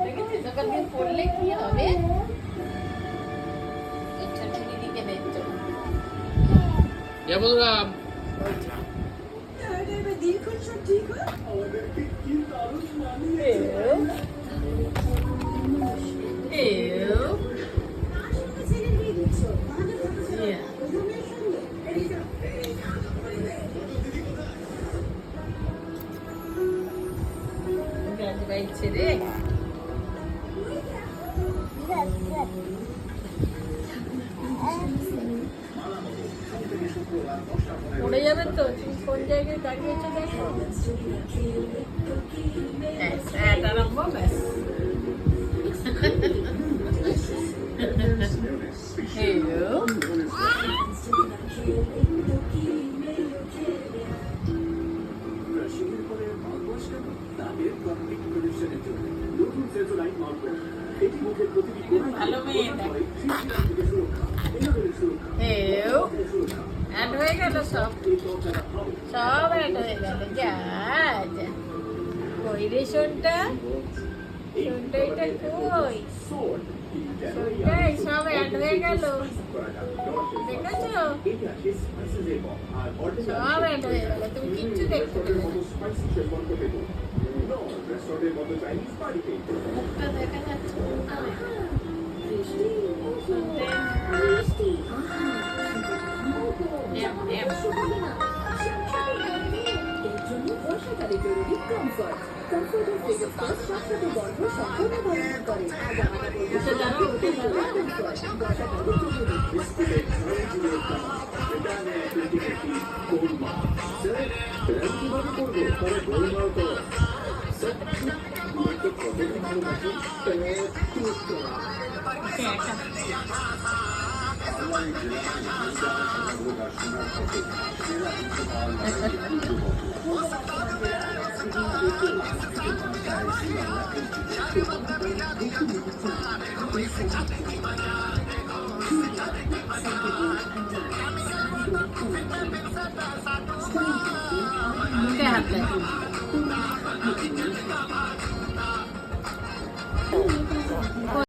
দেখেছিস ওখান দিয়ে পড়লে কি হবে? দিকে দেখছো বললাম ছেড়ে পড়ে যাবে তো, তুমি কোন জায়গায় দাঁড়িয়েছো দেখো। আরম্ভ ব্যাস। ভালো মেয়ে অ্যাড হয়ে গেল, সব অ্যাড হয়ে গেল। যা যা কই রে শোনটা, এটা কই? শোনটাই সব অ্যাড হয়ে গেল, দেখেছো? সব অ্যাড হয়ে গেল, তুমি কিচ্ছু দেখতে পেলে না। মুখটা দেখা যাচ্ছে বর্ষাকালে জরুরি কমফর্ট। কমফর্টের থেকে ফার্স্ট সবসাথে গন্ধ সম্পূর্ণ বন্ধ করে। বর্ষাকালে মুখে হাত লাগে।